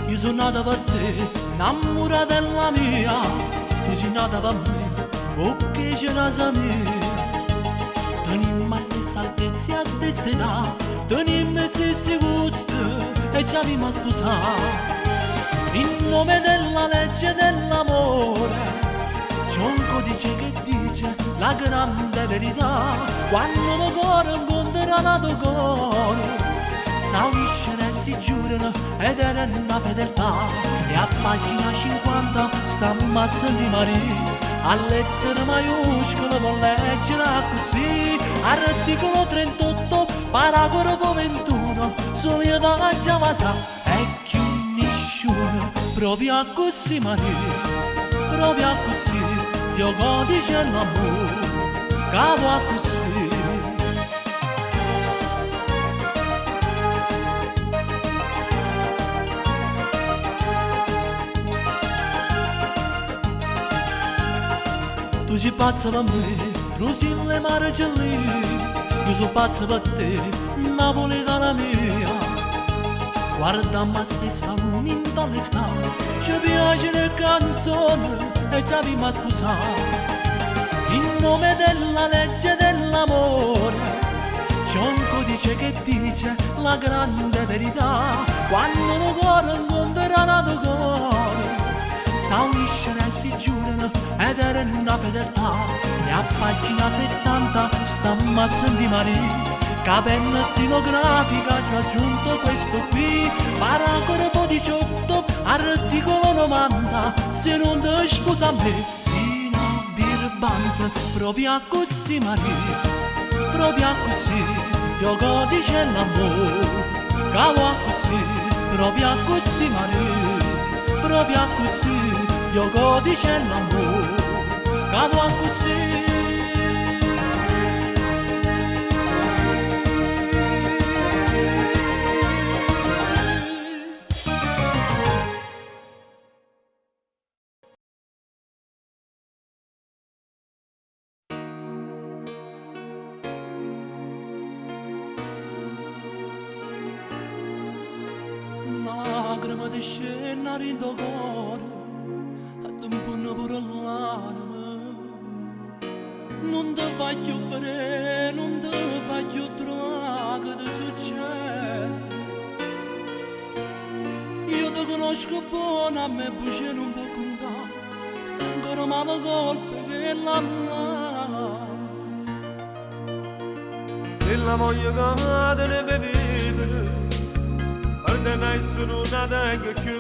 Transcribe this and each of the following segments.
Io sono nata per te, innamorata della mia, tu sei nata per me, perché c'è casa mia. Tenimmo la stessa altezza e la stessa età, tenimmo gli stessi gusti e ci abbiamo sposato. In nome della legge dell'amore, c'è un codice che dice la grande verità. Quando il cuore incontra l'altro cuore, s'uniscono e si giurano ed è una fedeltà. E a pagina 50 stiamo a sentire a lettere maiuscole con leggere così. Articolo 38, paragrafo 21, solidarietà già va sa e più nessuno. Proprio così Maria, proprio così, io codice l'amore, cavo così. Tu sei pazza per me, Rusilla e Margellini, io sono pazza per te, napoletana mia. Guardammo la stessa luna in l'estate, ci piace le canzoni e ci abbiamo sposato. In nome della legge dell'amore, c'è un codice che dice la grande verità. Quando un cuore incontra l'altro cuore, s'uniscono e si giurano ed è una fedeltà. E a pagina 70 stiamo a sentire Maria, che penna stilografica ci ha aggiunto questo qui. Paragrafo 18, articolo 90, se non ti sposa a me si una birbante. Proprio così Maria, proprio così, io codice l'amore, cavo così. Proprio così Maria, proprio così, io codice l'amore, cavo così. Lacrime di scena in tuo cuore, e ti infonno pure l'anima. Non ti voglio vedere, non ti voglio trovare, che ti succede? Io ti conosco buono, a me poi non può contare, sta ancora male colpa che la là. E la voglia che te ne vivere, perché nessuno ne tenga più.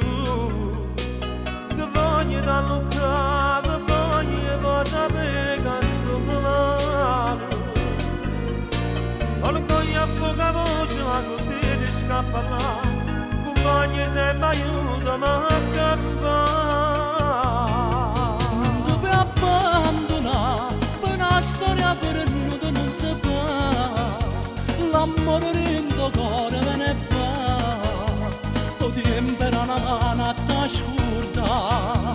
Che voglio da Luca, che voglio per sapere che sto volando. Orgoglio a poca voce, ma con te ti scappa là. Compagni se mi aiutano a campare. Non ti puoi abbandonare, per una storia venuta non si fa. L'amore in tuo cuore ve ne va. Tempera una mano a te scurta.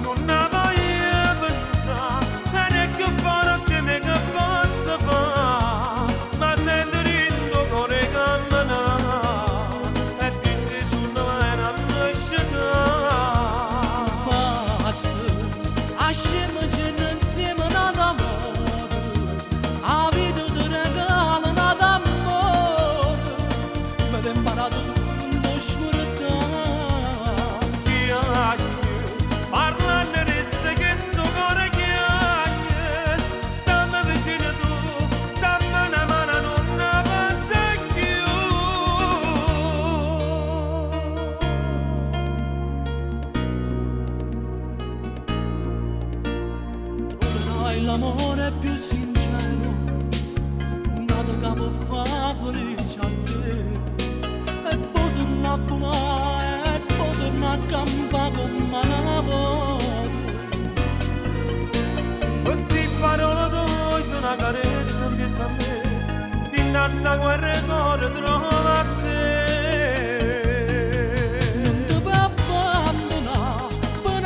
Non ne voglio pensare, e ne che farò che me che posso fare. Ma sento in tuo cuore camminare, e tutti sono veri a nascere. Basta, asciamoci insieme nell'amore, la vita ti regala nell'amore. Mi hai imparato tutto scuro. Parlando di se che sto cuore chiaglia, stammi vicino tu, dammi una mano, non ne penso più. Troverai l'amore più sincero, nato che può far felice a te. E poi torna a volare, e poi torna a campare come una volta. Queste parole tue sono una carezza ambiente a me, in sta guerra e cuore trova a te. Non ti puoi abbandonare, per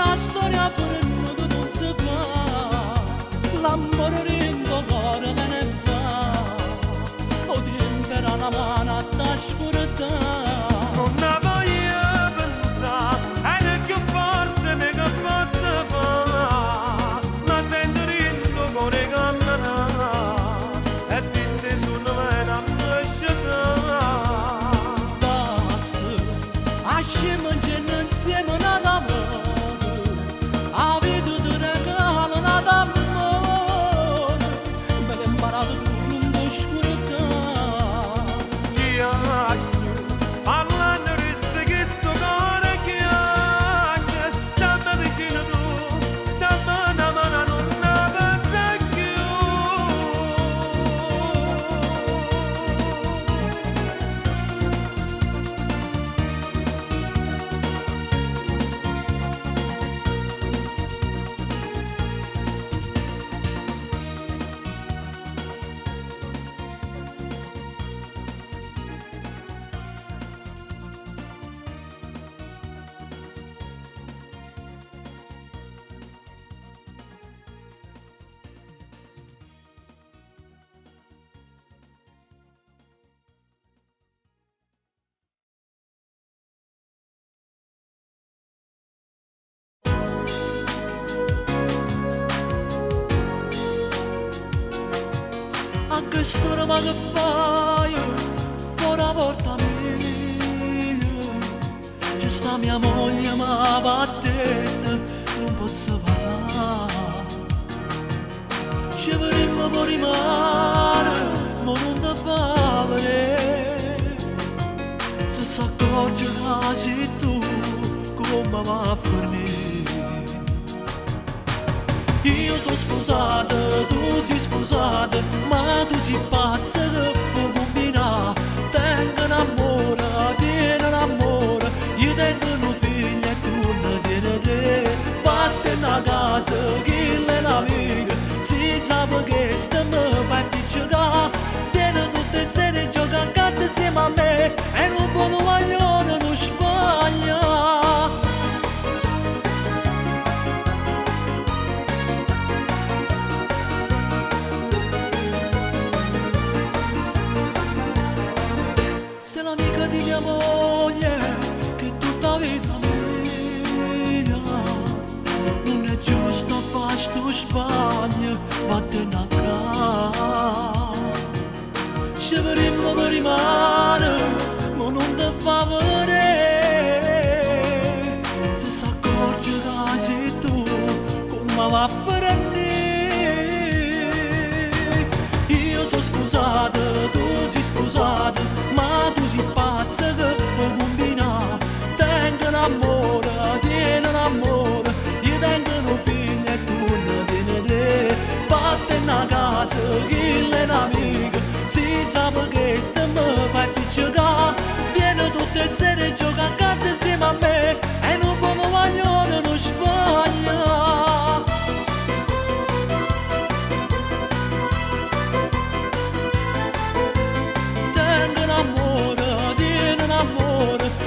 ma che fai? Fuori la porta mia, ci sta mia moglie ma vattene, non posso parlare. Ci vorremmo poi rimane, ma non ti fa vedere. Se si accorge che sei tu, come va a finire? Io sono sposata, tu sei sposata, ma tu sei pazza che può combinare. Tengo un amore, tieni un amore, io tengo una figlia e tu ne tieni tre. Fatti una casa, chi è l'amica, si sa che sta mi fai piccicare. Vieni tutte le sere, gioca a carte insieme a me, e un buon guaglione non sbaglia. L'amica di mia moglie che tutta vita mia, non è giusto fare sto sbaglio, vattene a casa. Ci vorremmo per rimane, ma non ti fa vedere. Se si accorge che sei tu, come va a finire? Io sono scusata, tu sei scusata, ma tu sei pazza che può combinare. Tengo un amore, tieni un amore, io tengo una figlia e tu ne tieni tre. Fatti una casa, chi è un'amica, si sa che sta mi fai piccicare. Vieni tutte le sere, gioca a carte insieme a me, e un buon guaglione non sbaglia.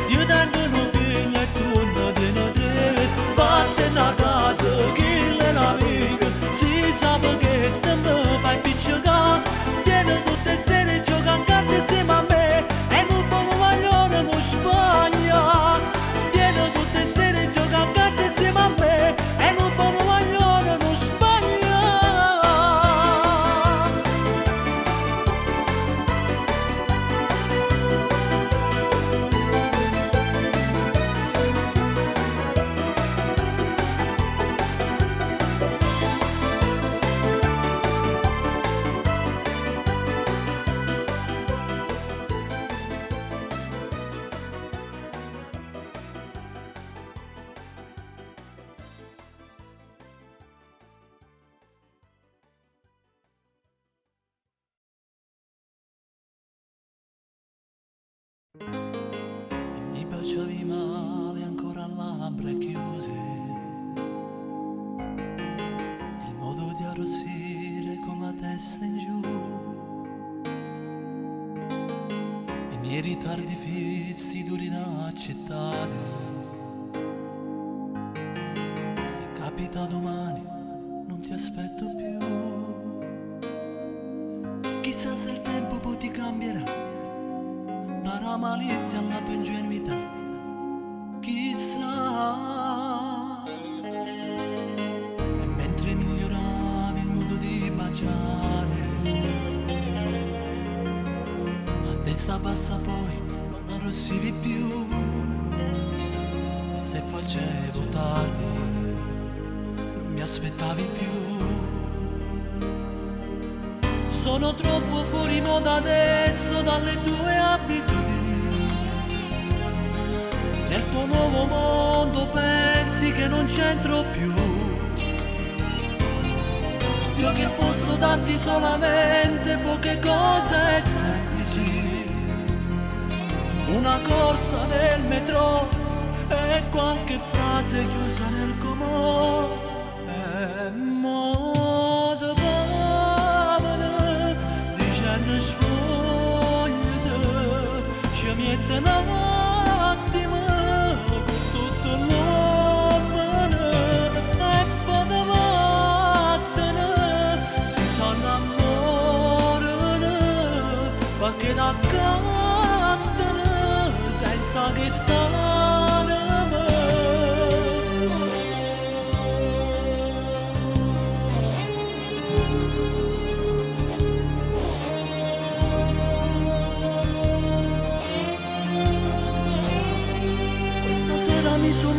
Io tengo una figlia e tu ne tieni tre. Fatti una casa, chi è l'amica, si sa che sta mi fai piccicare. Vieni tutte le sere, gioca a carte insieme a me, e un buon guaglione non sbaglia. Vieni tutte le sere, gioca a carte insieme a me, e un buon guaglione non sbaglia. Mi baciavi male ancora a labbra chiuse, il modo di arrossire con la testa in giù, i miei ritardi fissi duri da accettare. Se capita domani non ti aspetto più, chissà se il tempo poi ti cambierà, darà malizia alla tua ingenuità, chissà. E mentre miglioravi il modo di baciare, a testa bassa poi non arrossivi più, e se facevo tardi non mi aspettavi più. Sono troppo fuori moda adesso dalle tue abitudini. Nel tuo nuovo mondo pensi che non c'entro più. Io che posso darti solamente poche cose semplici, una corsa nel metro e qualche frase chiusa nel comò. E modo ne svogliate, ci mette un attimo con tutto l'uomo, e poi vattene, si sa innamorano, perché da cattene senza che stanno.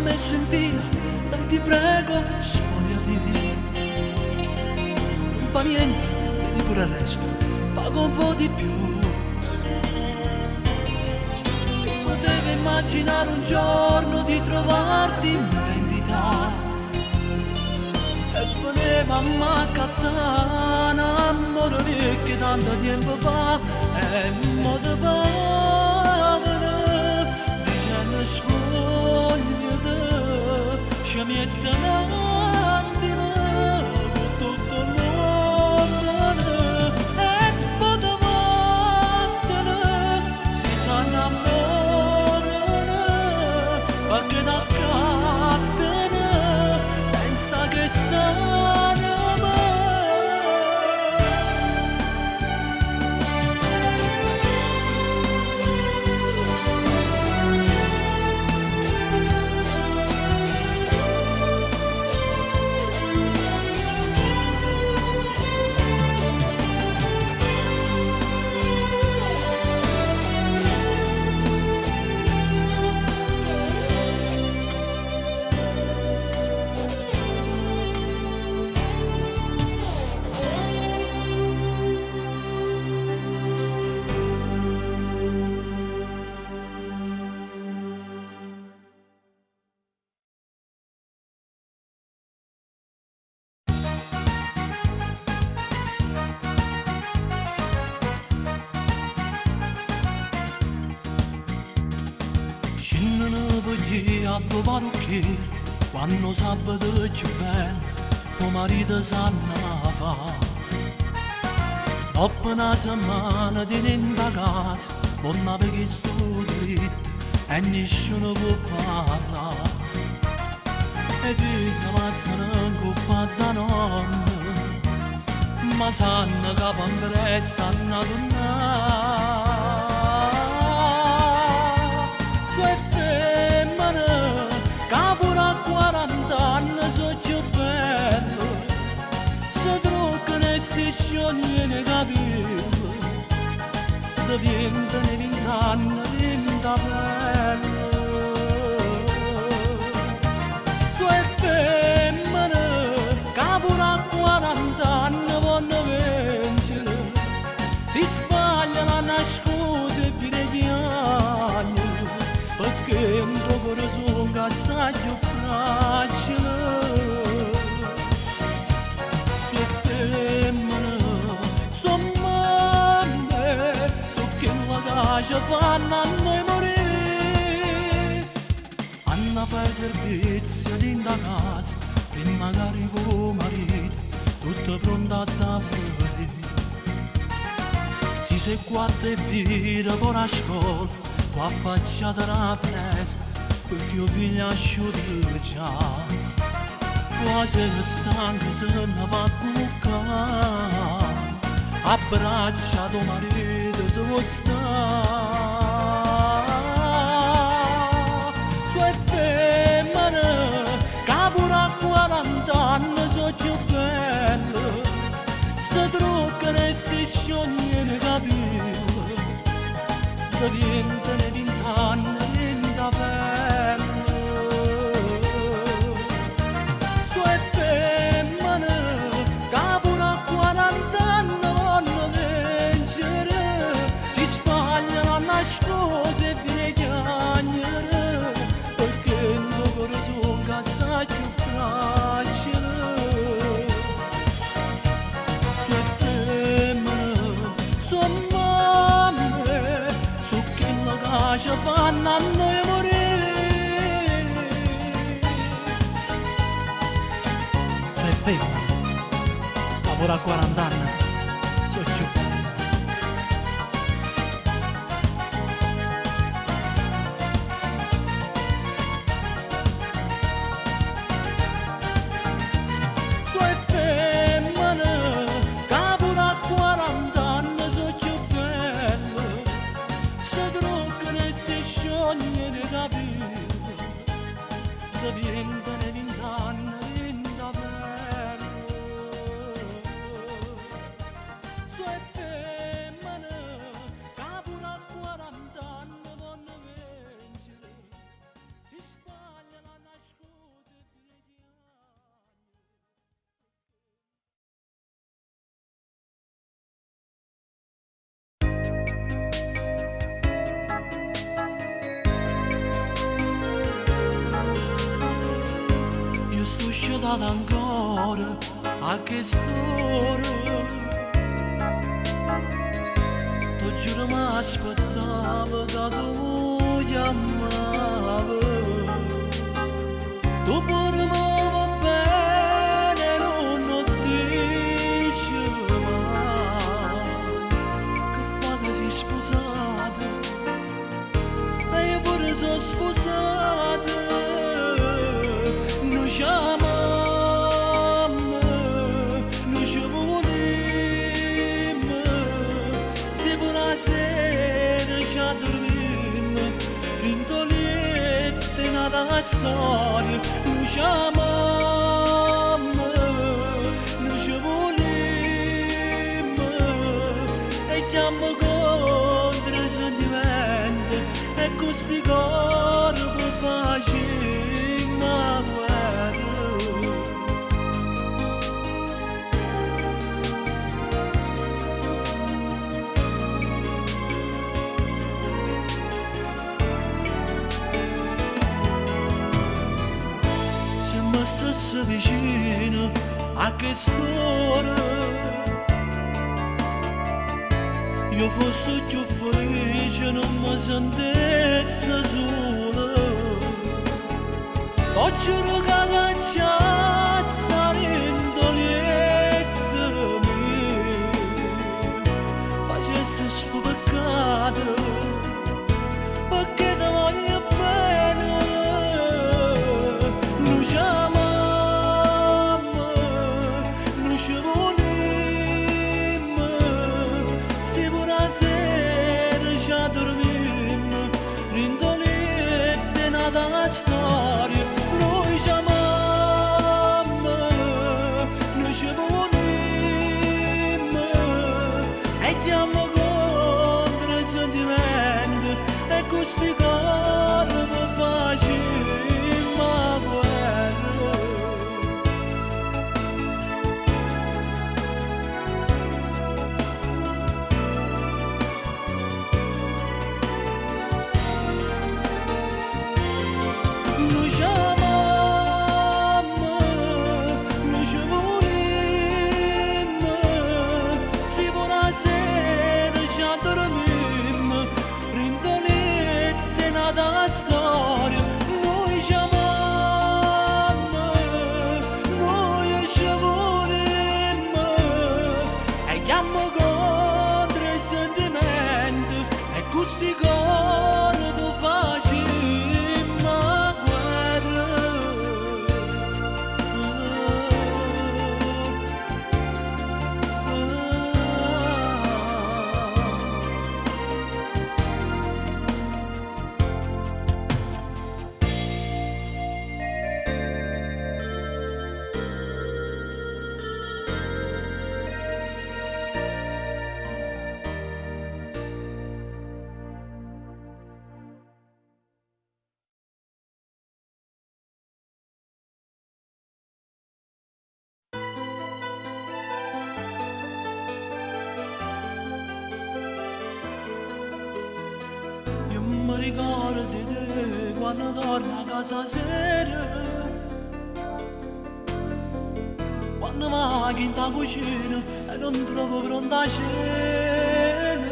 messo in fila, dai ti prego, spogliati. Non fa niente, ti dico il resto, pago un po' di più. Potevo immaginare un giorno di trovarti in vendita e potevo ammaccare amore che tanto tempo fa e mo te parla dicendo spogliati ci mette un attimo con tutto l'ordine e poi te vattene si sa innamorare perché da cattene senza che stare mai. Scendono poi a tuo parrucchiere quando sabato ci bello tuo marito s'anna fa. Dopo una settimana tenendo a casa non avevi sto dritto e nessuno può parlare. E figlia passano in coppa da nonna ma sanno che per stanno a tornare. Sue femmine che pure a 40 anni sono più belle si truccano e si sciogliono i capelli diventano 20 anni di pelle. Sue femmine che pure a 40 anni vanno vincere si sbagliano a nascose e vi reghiano perché un tuo corazon che assai più fragile. Sue femmine son mamme so che la casa fanno a noi morire hanno fatto servizio dentro la casa e magari tuo marito tutto pronto a tappare. Si se guarda e vira fuori a scuola tu affacciata la finestra perché io figlio asciutto già quasi che stanca se ne va a cuccare abbraccia tuo marito se vuoi stare. Sue femmine che pure a 40 anni sono più belle si truccano e si sciogliono i capelli diventano 20 anni di pelle. Sue femmine che pure a 40 anni vanno vincere si sbagliano a nascose e vi chiagnere perché il tuo corazon che assai più fragile. Sue femmine son mamme su che la casa fanno a noi morire. Sue femmine che pure a 40 anni sono più belle. Sue femmine che pure a 40 anni sono più belle si truccano e si sciogliono i capelli diventano 20 anni di pelle. Sue femmine che pure a 40 anni vanno vincere si sbagliano a ricordato ancora a che storia. Ti giuro mi aspettavo che tu chiamavi. Tu pure mi va bene, non dici mai che fa che sei sposata e io pure sono sposata. Noi ci amiamo, noi ci vogliamo, se pure la sera ci addormiamo, rintoliette nata la storia. Noi ci amiamo, noi ci vogliamo, e chiamo contro i sentimenti, e questi corpi facciamo guerra. Se mi stessi vicino a che storia, io fossi più felice, non mi sentessi sola. Ho giuro che cacciazza rintolietta mia facesse sto peccato, perché ti voglio bene. Noi ci amiamo, noi ci vogliamo, se pure la sera ci addormiamo, rintoliette nata la storia. Noi ci amiamo, noi ci vogliamo, e chiamo contro i sentimenti, e questi corpi facciamo guerra. Noi ci amiamo, noi ci vogliamo, se pure la sera ci addormiamo, rintoliette nata la storia. Noi ci amiamo, noi ci vogliamo, e chiamo contro i sentimenti, e questi corpi facciamo guerra. Io mi ricordo di te quando torno a casa sera, quando vai in ta cucina e non trovo pronta cena.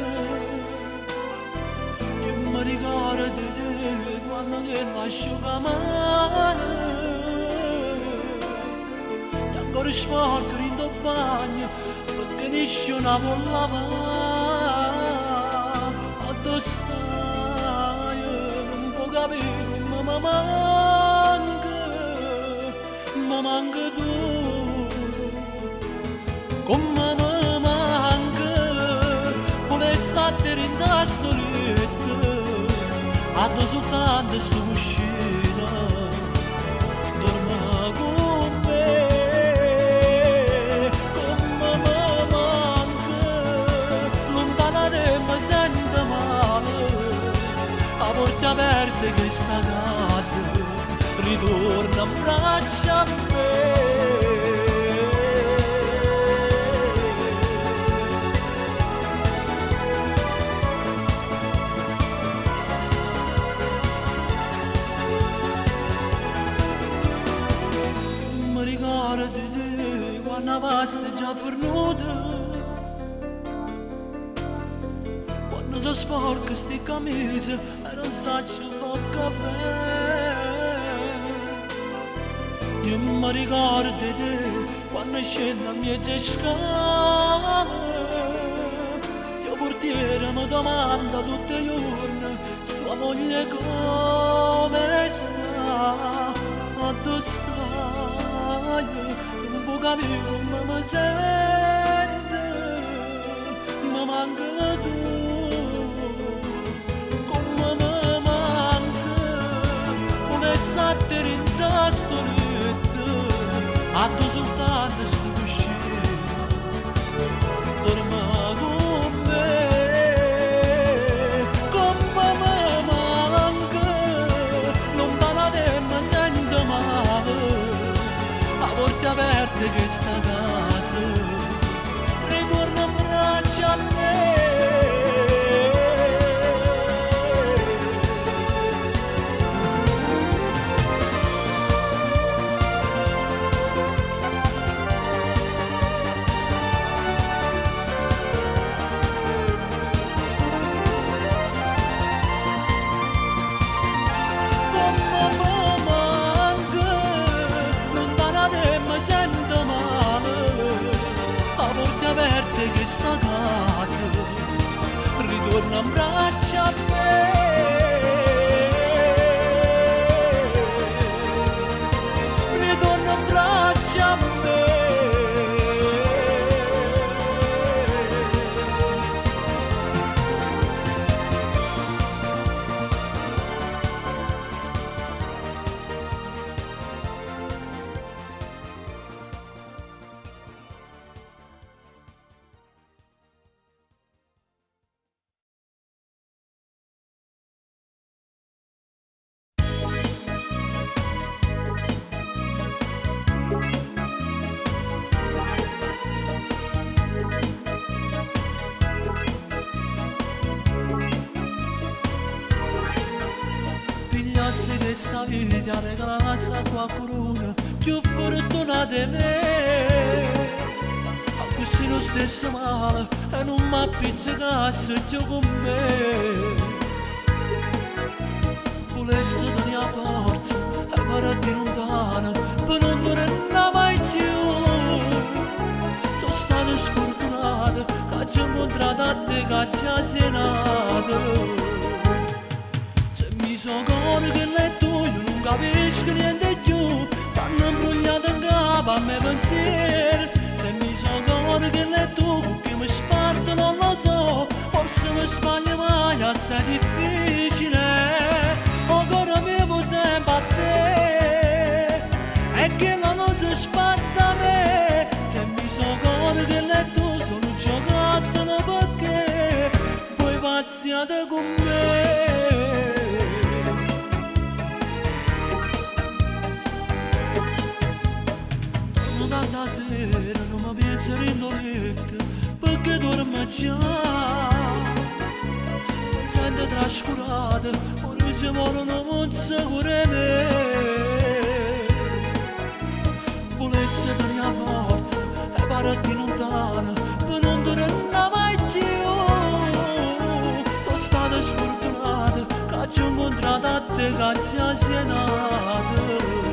Io mi ricordo di te quando che l'asciugamano e ancora sporco in tuo bagno, perché nesce una bolla addosso stai, non può capire, ma mi manca tu, come mi manca, volessi a te in ta storietta, addo soltanto sto cuscino, dorma con me, come mi manca, lontana te mi sento male, a porte aperte che sta casa ritorna in braccia a me. una vasta già fornuta. Quando si sporca sti camicie e non sa ci fa caffè. Io mi ricordo di te quando scendo a mia scale. Io portiere mi domanda tutti i giorni sua moglie come sta, ma tu stai, un po' capire come mi sente, mi manca tu, come mi manca, come sette in tastonetta, a tu soltanto sto uscendo, torna con me. Aperte che sta casa ritorna in braccio a me. Che sta casa ritorna in braccio a me. Ritorna in braccio a me. Questa vita regalasse a qualcuno più fortunata di me. A così lo stesso male e non mi appizzicasse più con me. Volesse tenere forza e pararti lontano per non tornare mai più. Sono stato sfortunato che ci ho incontrato a te che ci ha senato. So gore che l'è tu, io non capisco niente più. Stanno imbrugliate in capo a me pensieri. Se mi so gore che l'è tu, che mi sparte non lo so. Forse mi sbaglio mai, assai difficile. O gore vivo sempre a te, e che la notte sparta a me. Se mi so gore che l'è tu, sono giocattolo perché voi pazziate con me. Tanta sera non mi penso in letto perché dormo già. Mi sento trascurato, ora si muoiono non sicure me. Volesse tenere forza e pararti lontano per non tornare mai più. Sono stato sfortunato che ci ho incontrato a te che ci ha senato.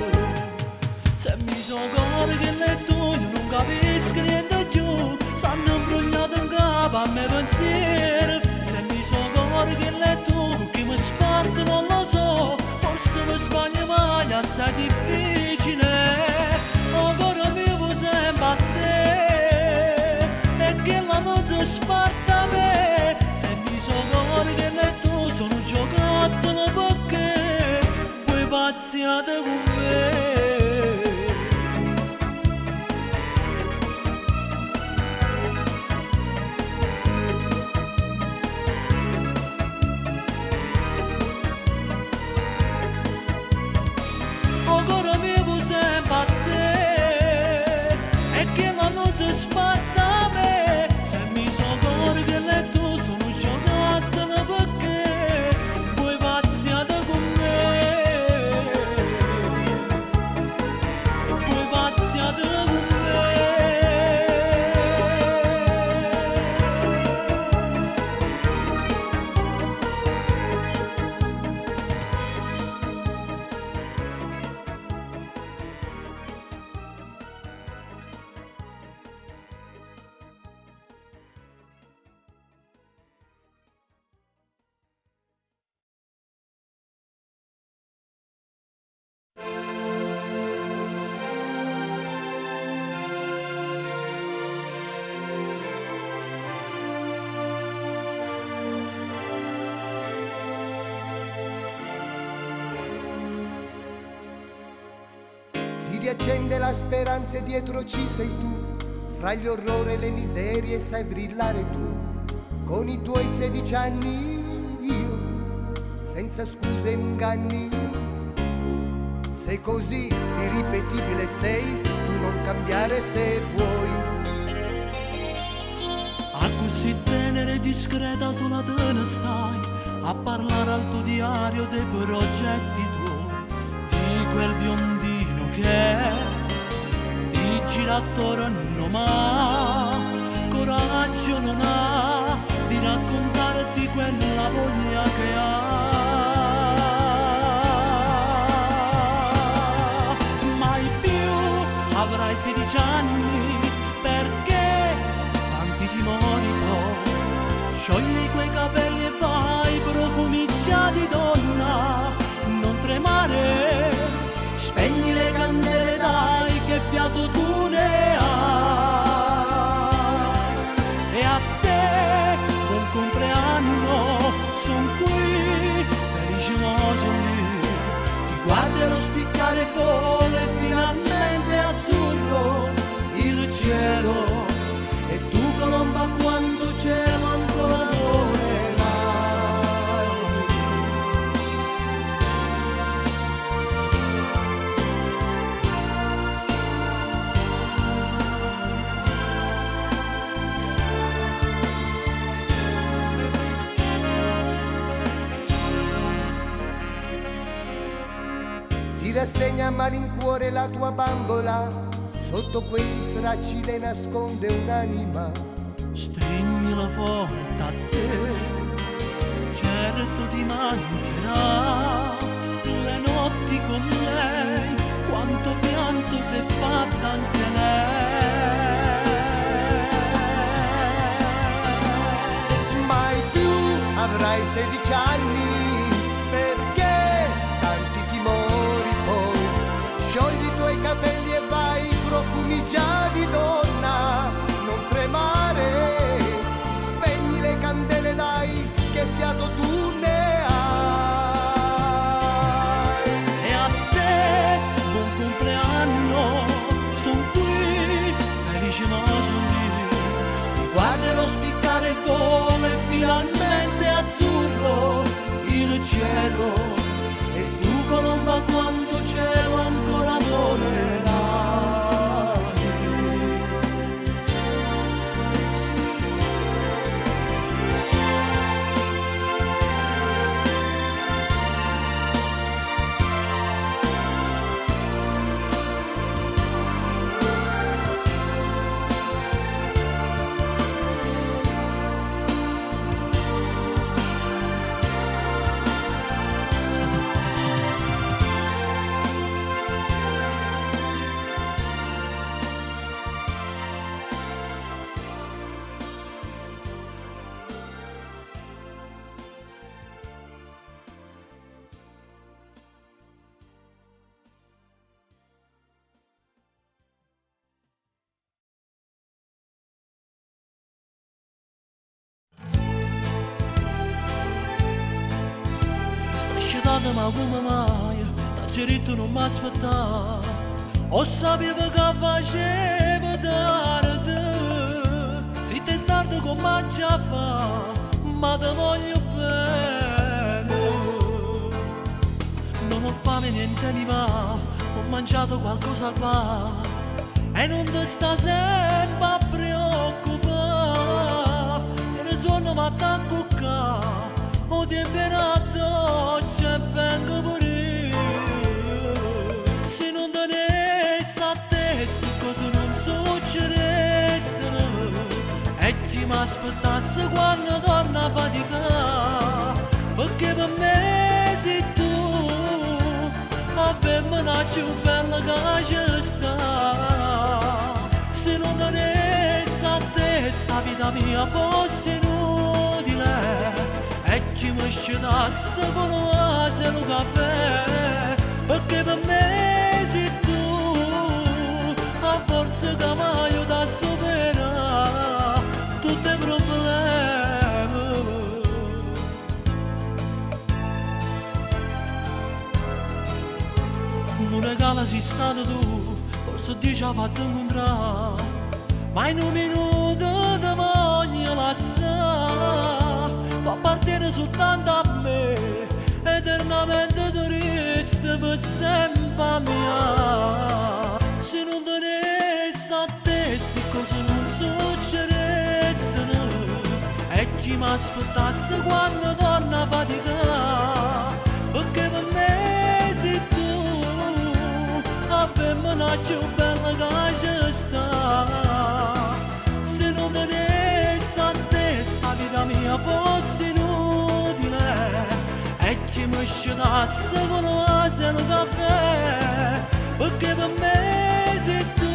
Se mi so gore che l'è tu, io non capisco niente più. Stanno imbrugliate in capo a me pensieri. Se mi so gore che l'è tu, chi mi sparte non lo so. Forse mi sbaglio mai, assai difficile. O gore vivo sempre a te, e che la notte sparta a me. Se mi so gore che l'è tu, sono giocattolo perché voi pazziate con me. si riaccende la speranza e dietro ci sei tu. Fra gli orrori e le miserie sai brillare tu. Con i tuoi 16 anni io, senza scuse né inganni. Sei così irripetibile, sei, tu non cambiare se vuoi. A così tenere e discreta sulla te ne stai a parlare al tuo diario dei progetti tuoi, di quel biondino che ti gira attorno ma coraggio non ha di raccontarti quella voglia che ha. Mai più avrai 16 anni perché tanti timori poi. Sciogli quei capelli e vai, profumi già di donna, non tremare, spegni le candele dai, che fiato tu ne hai. E a te, buon compleanno, son qui, felicimoso lì, ti guarderò spiccare il vole, finalmente azzurro il cielo. E tu colomba quanto cielo ancora volerai. Si rassegna a malincuore la tua bambola, sotto quegli stracci le nasconde un'anima. Strignilo forte a te, certo ti mancherà. Le notti con lei, quanto pianto si è fatta anche lei. Mai più avrai 16 anni, perché tanti timori poi. Sciogli i tuoi capelli e vai, profumi già di donna, non tremare, spegni le candele dai, che fiato tu ne hai. E a te, buon compleanno, son qui, felicimoso lì, ti guarderò spiccare il volo e finalmente azzurro il cielo. E tu colomba quanto cielo ancora volerai. Ma come mai da diritto non mi aspettava, o sapevo che faceva tardi. Se te stardo come già fa, ma te voglio bene. Non ho fame niente mi va, ho mangiato qualcosa al bar e non ti sta sempre a preoccupare. Te ne sono matta a cuccare, o ti è venuto e vengo pure io. Se non tenesse a te sti cose non succedessero, e chi mi aspettasse quando torna a faticare, perché per me sei tu a femmina più bella che ci sta. Se non tenesse a te sta vita mia fosse inutile, e chi mi scedasse con un vaso e un caffè, perché per me sei tu, a forza che mi aiuta a superare tutti i problemi. Un regalo si sta quando tu forse diceva ti incontrare, ma in un minuto ti voglio lasciare, fa partire soltanto a me, eternamente tu resti per sempre a mia. Se non tenessi a te, sti cose non succedessero, e chi mi aspettasse quando torna a faticare, perché per me sei tu, la femmina più bella che c'è sta. Se non tenessi a te, sta vita mia fosse inutile, e chi mi scedasse con la sera un caffè, perché per me sei tu,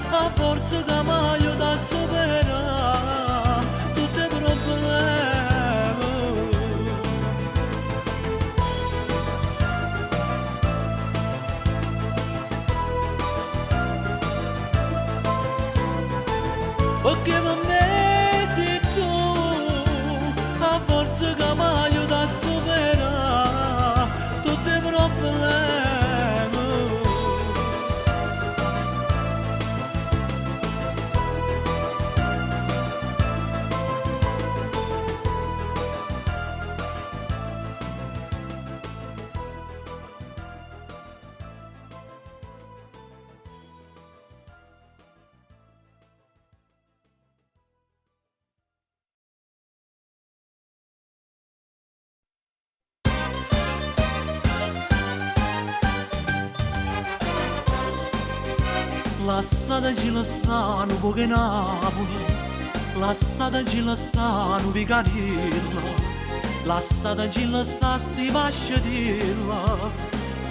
la forza che mi aiuta a superare tutti i problemi. Perché per me sei tu, la forza che mi aiuta a superare tutti i problemi. Lasciateci la stanno poche Napoli, lasciateci la stanno Vicarilla, lasciateci la sta sti pasciatilla,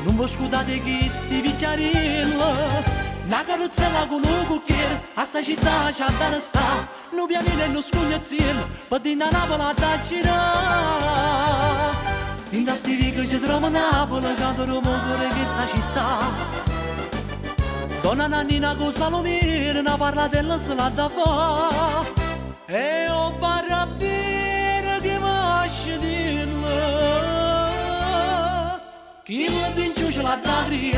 non vi scudate chi sti picchiarilla, una carrozzella con un cucchiere, a sta città c'ha da sta, non pianino e non scugnazziello, per dire a Napoli da girare, in da sti vico ci trova Napoli, canto rumore che sta città. Donna Nannina con Salomire, una parlatella se l'ha da fa, e ho parabire che masci dirla, chi la vince ce l'ha da criare.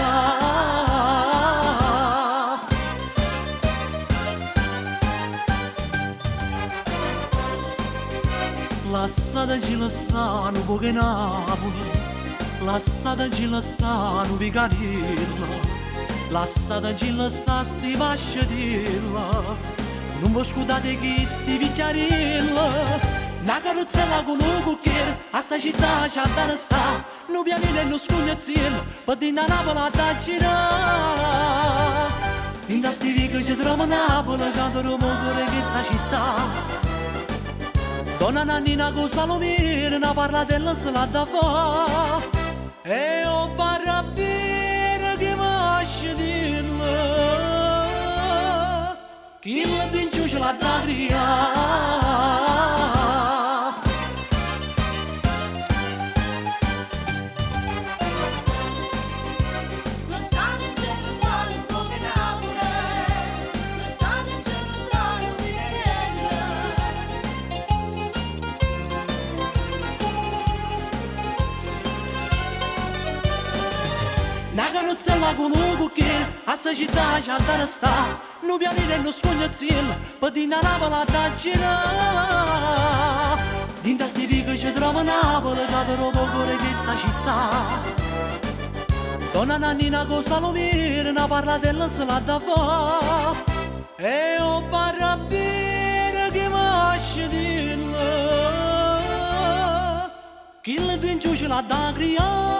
Lasciateci la stanno poche Napoli, lasciateci la stanno Vicarilla, lasciateci la sta sti pasciatilla, non vi scudate chi sti picchiarilla, una carrozzella con un cucchiere, a sta città c'ha da sta, non pianino e non scugnazziello, per dire a Napoli da girare, in da sti vico ci trova Napoli, canto rumore che sta città. Donna Nannina con Salomire, una parlatella se l'ha da fa, e ho parabire che masci dirla, chi la vince ce l'ha da criare. Una carrozzella con un cucchiere, a sta città c'ha da sta, non pianire e non scognazziello, per dire a Napoli da girare. Dinta sti vico ci trova Napoli, che trovo cuore che sta città. Donna Nannina con Salomire, una parlatella se l'ha da fa, e ho parabire che masci dirla, chi le vince ce l'ha da criare.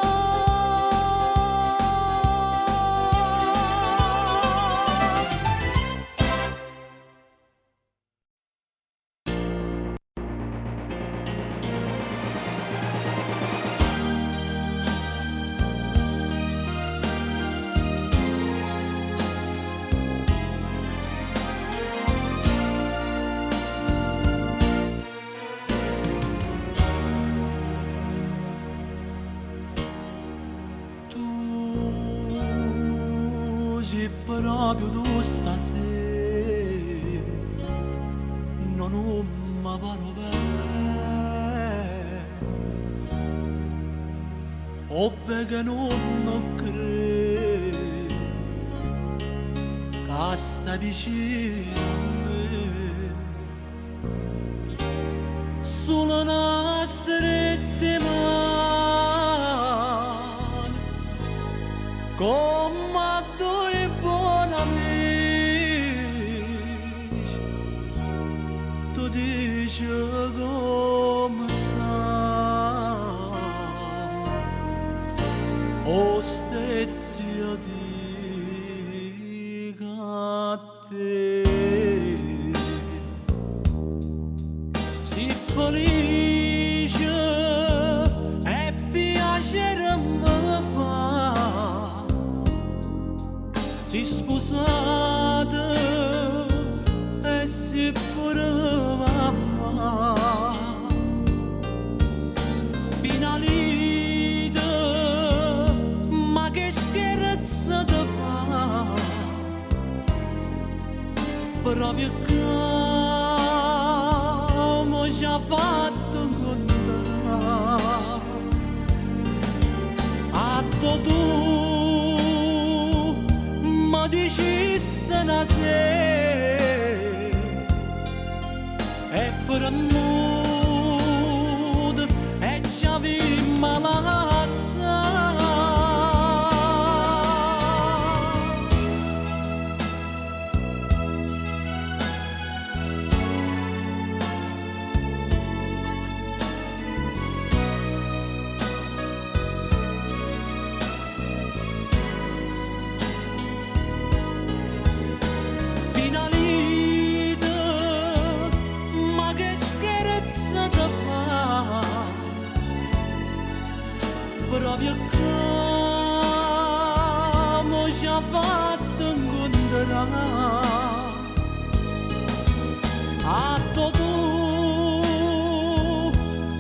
Proprio tu stasera non mi paro bene, ovvero che non credo sta vicino a me, sulle nostre mani, come due buoni amici, tu dici come sai, o stessi io dico a te. Si felice e piacere mi fa, si sposate e si pure mamma, finalite, ma che scherzo ti fa, proprio che mo già fatto incontrare a tu mi dicesti una sera e fuori nudo e ci avevamo la proprio come ci ha fatto incontrare a tu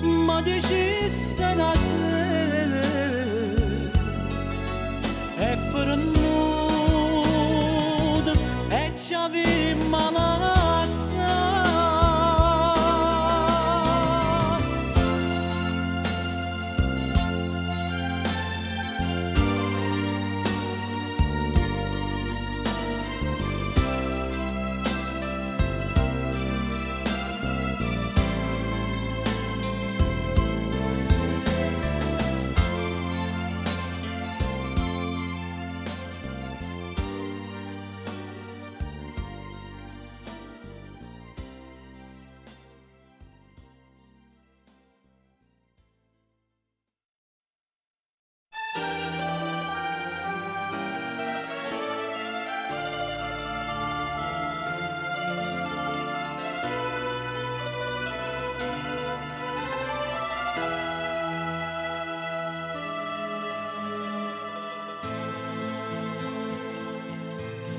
mi dicesti una sera e fuori nudo e ci avevamo la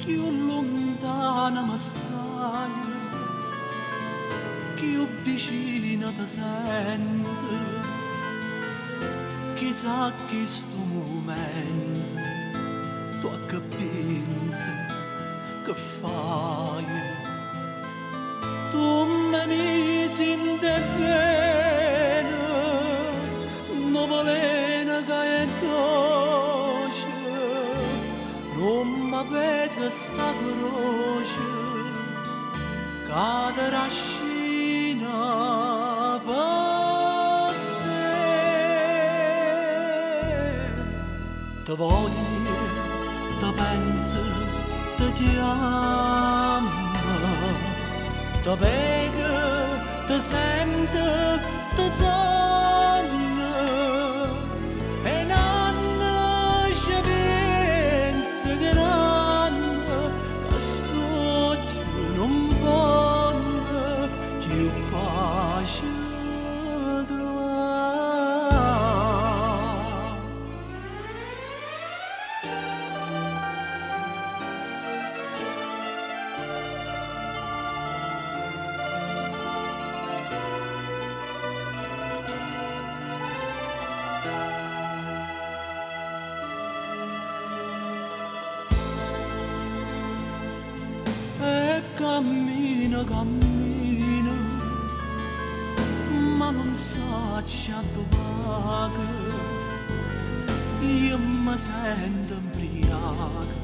più lontana mi stai, più vicina ti sento, chissà che sto momento, tu che pensi, che fai, tu mi misi in te bene, non volena che è dolce, non mi pesa sta croce, che trascina per te. Ti voglio, ti penso, ti chiamo, ti vedo, ti sento, ti sogno, e non ci penso che non, che sto non voglio più pace trovare. Cammino, cammino, ma non so dove. Io mi sento imbriaco,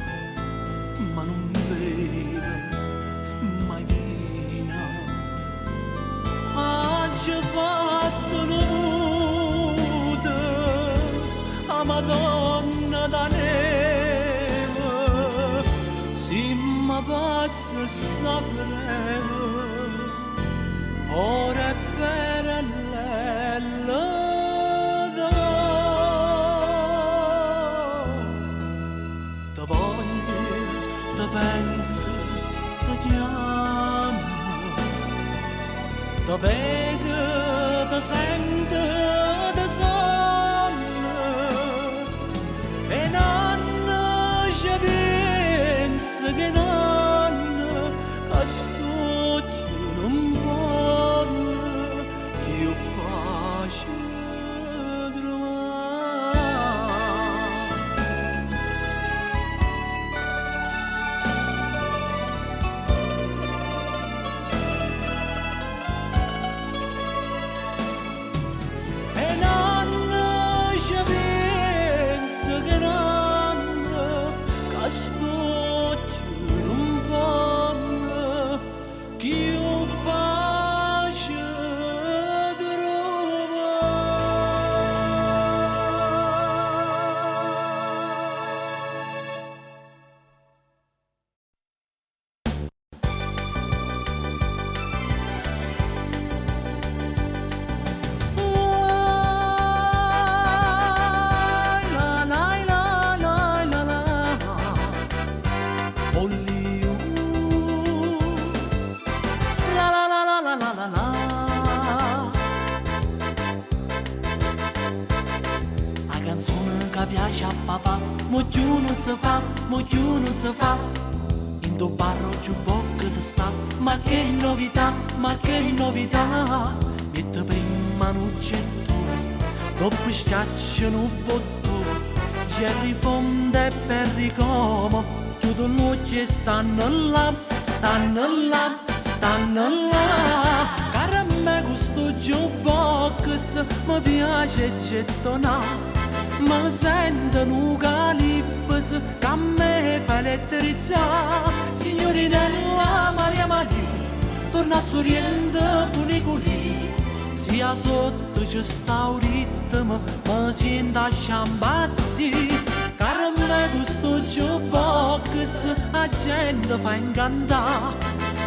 ma non vedo passa soffrire, ora per l'ello te voglio, te penso, te chiamo, te vedo, te sento, te sogno e non ci penso che non sto non voglio che io pace e non ci penso che non sto non voglio che io pace only you. La la la la la la la la. La canzone che piace a papà, mo più non si fa, mo più non si fa. In tuo barro giubocco si sta, ma che novità, ma che novità. Mette prima un gettone, dopo schiacciano un bottone, Jerry fonde per ricomo. Chiudo l'occhio e stanno là, stanno là, stanno là. Cara a me questo jukebox mi piace gettonare. Mi sentono un calipso che a me fa elettrizzare. Signorinella Maria Maria, torna sorriendo funicolì. Sia sotto c'è sta un ritmo, mi sento a sciambazzi. Cara a me questo jukebox la gente fa incantare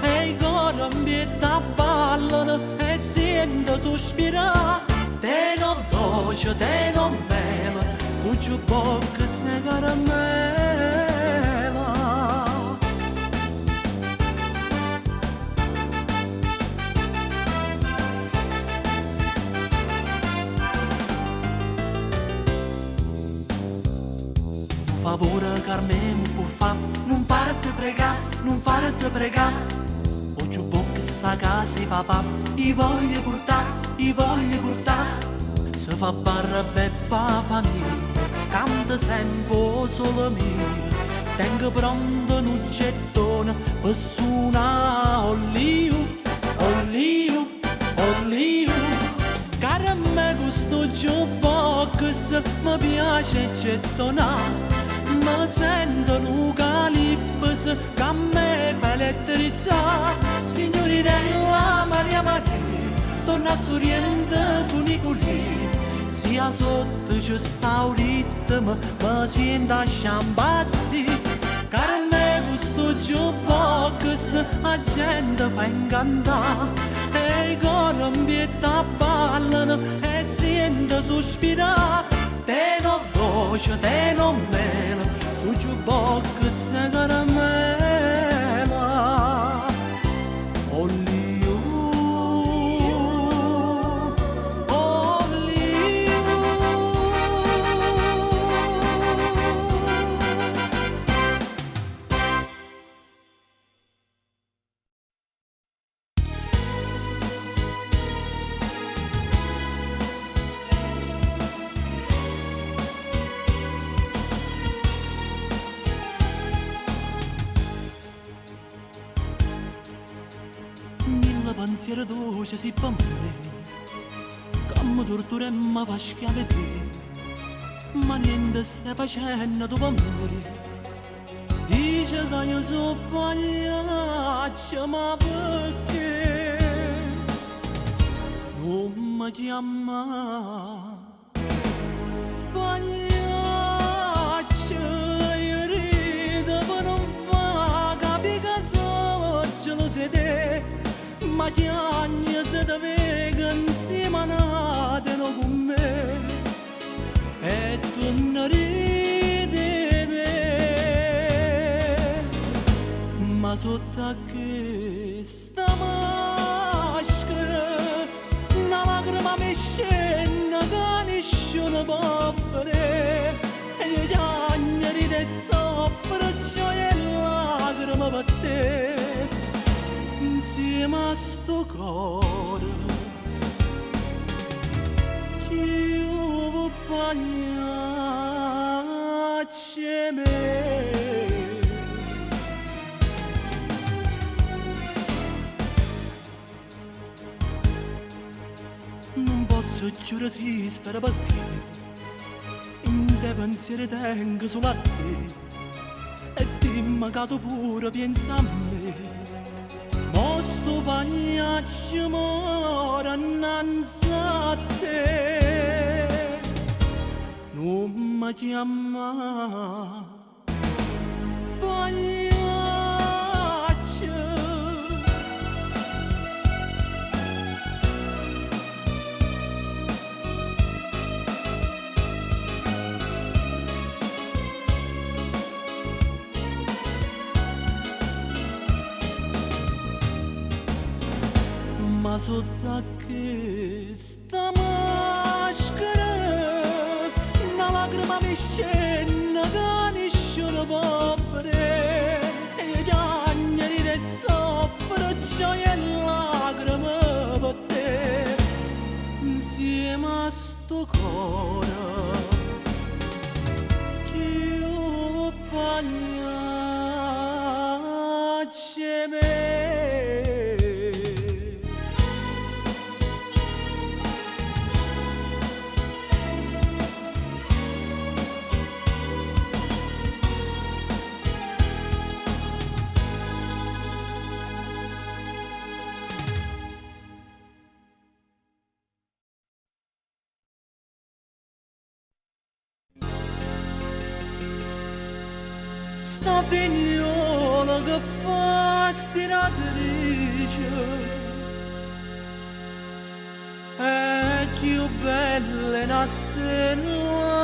e i cori ambietta ballano e sento sospirare. Te non dolce, te non bella, sto jukebox è caramella. Favore Carmen può fa, non farti pregare, non farti pregare. O jukebox a casa papà, i voglio portare. Se fa barra beppa famiglia, canta sempre solo mio. Tengo pronto un gettone per suonare only you, only you, only you. Cara a me questo jukebox mi piace gettonare. Mi sentono un calipso che a me fa elettrizzare. Signorinella Maria Maria, torna sorriendo funicolì. Sia sotto c'è sta un ritmo, mi sento a sciambazzi. Cara a me questo jukebox la gente fa incantare e i cori ambietta ballano e sento sospirare. Te non dolce, te non mela, sto jukebox è caramella. Only you, only you. Pensiero dolce si fa me, come tortura e mi fa schiavete, ma niente stai facendo tu per me. Dice che io sono sbagliato, ma perché non mi chiama? Sbagliato, io rido per non far capire che sono chiagna se te vega insieme a nateno con me e tu non ridi me, ma sotto a questa maschera una lacrima mi scende che nessuno può vedere e io chiagna ride e soffro gioia e lacrima per te insieme a sto cuore che io vuoi bagnarci me. Non posso più resistere perché in te pensieri tengo solo a te e dimmi che tu pure pensa a me. Mo sto bagnaccio mora innanzi a te, non mi chiama bagnaccio. Ma sotto a questa maschera una lacrima mi scende che nessuno può vedere e io chiagna ride e soffro gioia e lacrime per te insieme a sto cuore che io bagnacci me. Sta figliola che fa stiratrice è più bella una stella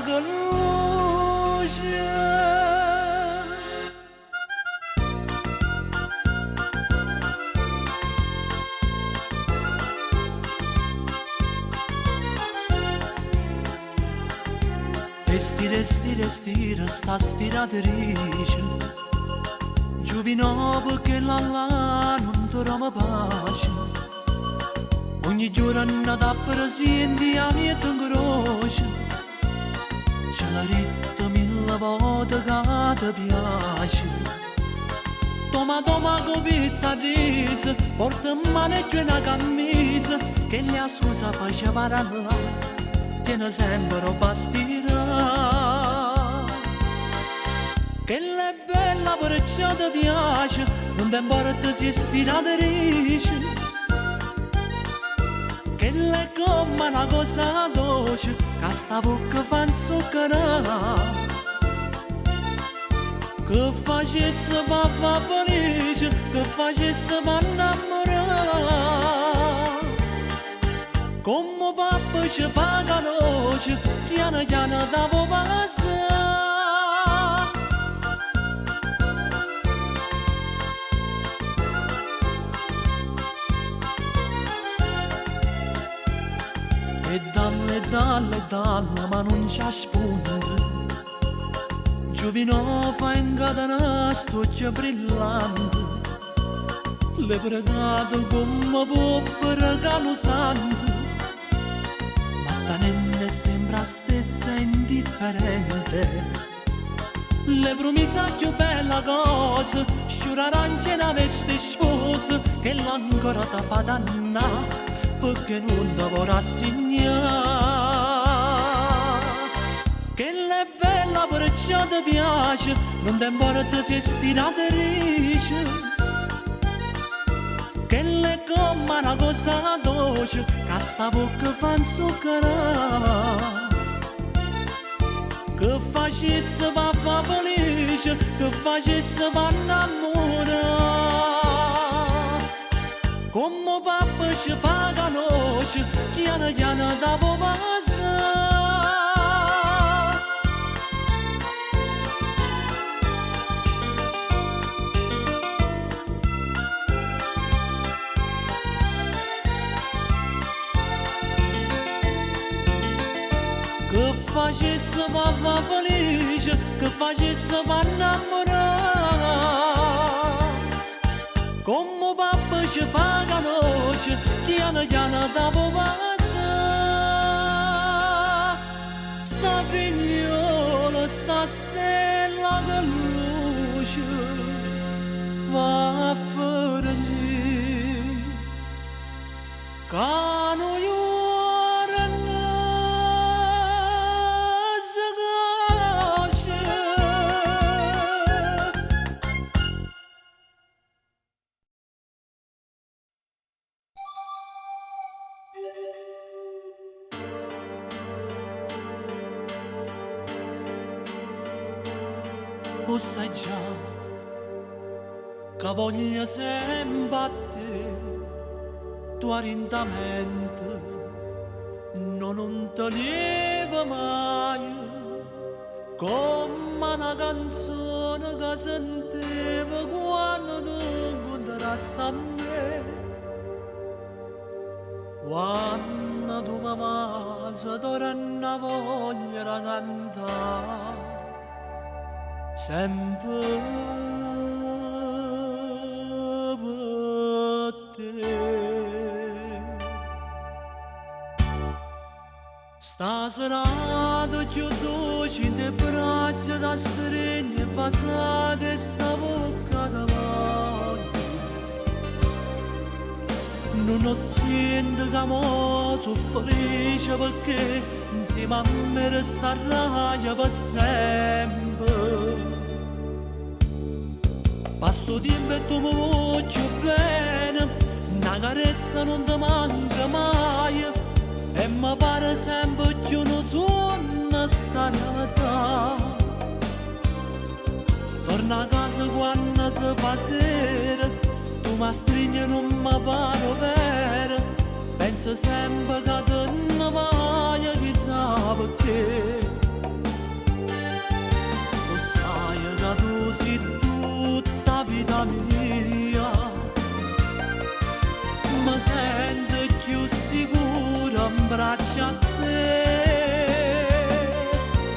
che luce. E stira sta stiratrice giovino perché là non trova pace ogni giorno da presenti a mia croce ce l'ha detto mille volte che ti piace toma con pizza risa porta in mano e una camisa che la scusa faceva là tiene sempre pastirà che è bella perciò ti piace non ti importa se stiratrice che è come una cosa dolce che sta bocca fa inzuccherare che facesse papà felice che facesse ma innamorare come papà ci fa conosce piano piano da passa e dalle ma non c'è spunto giovino fa incatenare sto occhio brillante le pregato come può pregare santo ma sta nenne sembra stessa indifferente le promessa più bella cosa sciurarance una veste sposa che l'ancora ti fa dannare perché non ti vorrà segnare che è bella perciò ti piace non ti importa se stiratrice che è come una cosa dolce che sta bocca fa inzuccherare che facesse papà felice che facesse va innamorare Come papà ci fa conoscere, chiana chiana da popasa. Che facesse papà felice, che facesse papà innamorare. Come papà ci fa conoscere, chiana chiana da popasa. Sta figliola, sta stella che luce, va a fornire. Cano iora si conosce. Lo sai già che voglia sempre a te, tua mente non te leva mai, come una canzone che sentivo quando tu incontrasti a me. Quando tu mi vas, torna voglia di cantare. Sempre per te. Stasera più dolce in te braccia da stringere, passa questa bocca da voglio. Non ho sento che mo sono felice perché insieme a me resterai per sempre. Passo tempo e tu mi voglio bene, una carezza non ti manca mai, e mi pare sempre che non sono sta realtà. Torna a casa quando si fa sera, tu mi stringi e non mi pare vero, penso sempre che te ne vai, chissà perché. Lo sai che tu sei tutta vita mia, mi sento più sicura in braccio a te.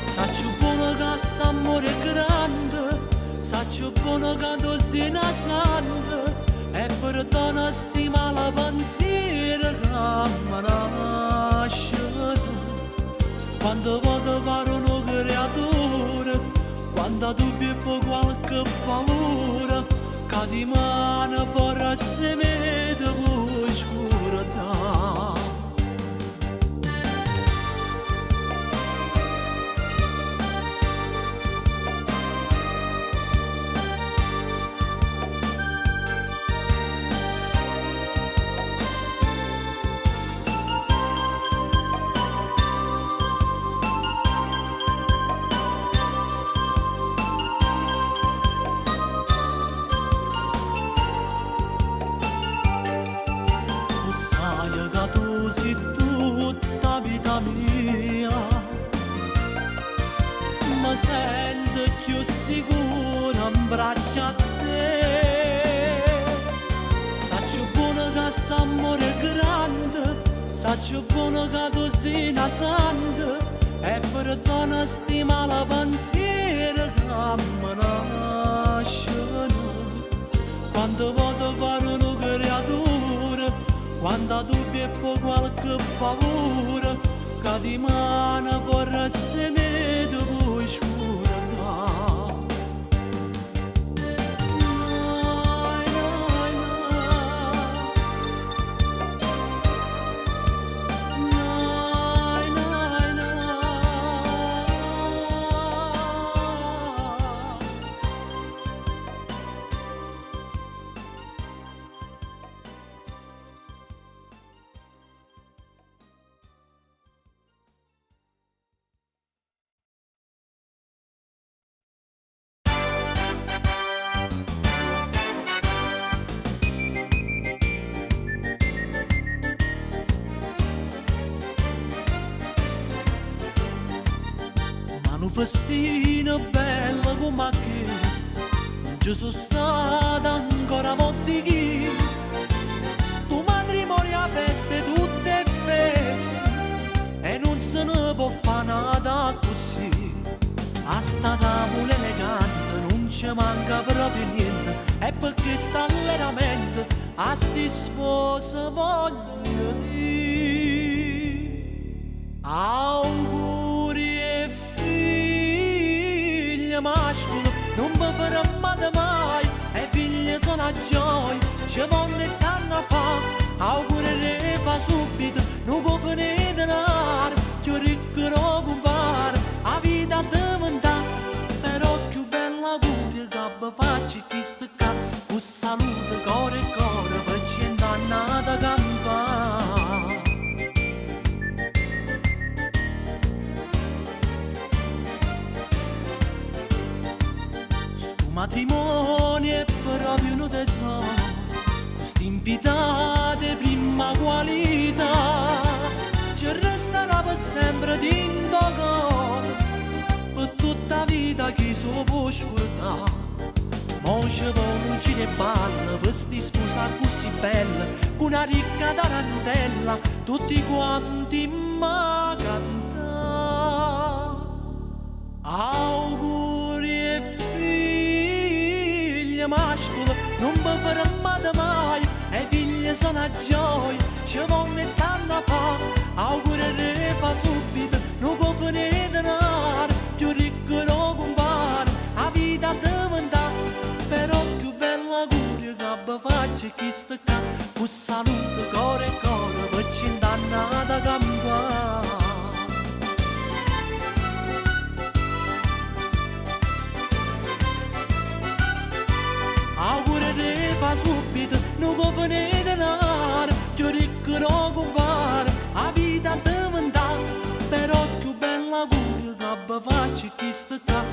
Saccio buono che st'amore è grande, saccio buono che tu sei una santa, e perdono stima la pensiero che mi nasce. Quando vado pare una creatura, quando dubbi e poi qualche paura, che di mano forse mi devo scordare. Tu sei tutta vita mia, mi sento più sicura in braccio a te. Saccio buono che st'amore è grande, saccio buono che tu sei una santa, e perdono stima la pensiero che mi nasce. Quando vado pare una creatura, quando dubbi e poi qualche paura, che di mano forse mi devo scordare. vestino bello come questo, non ci sono stata ancora molti chi. Sto matrimonio a feste, tutte feste, e non se ne può fare nada così. A sta tavola elegante non ci manca proprio niente, e perché sta alleramento a sti sposi voglio dire auguri e figli mascoli non vi fermate mai, e figli sono a gioia, ci vonne stanno a fa, auguri ne fa subito, non cofane denaro, più ricco non compare, a vita diventa, però più bella auguri che vi faccio chi sta qua, un saluto cuore e cuore per 100 anni da campare. Sto matrimonio è proprio un tesoro, questi invitati prima qualità, ci resterà per sempre dentro cuore, per tutta la vita chi se lo può scordare. Mo ci vuole e balla, vesti sposa così bella, con una ricca tarantella, tutti quanti ma cantare. Auguri e figli mascoli, non vi fermate mai, e figli sono a gioia, ci vonne stanno a fa, auguri e fa subito, non cofane denaro, più ricco non compare, a vita diventa, però più bella auguri che vi faccio chi sta qua, un saluto cuore e cuore per 100 anni da campare. Auguri ne fa subito, non cofane denaro, più ricco non compare, a vita diventa, però più bella auguri che vi faccio chi sta qua,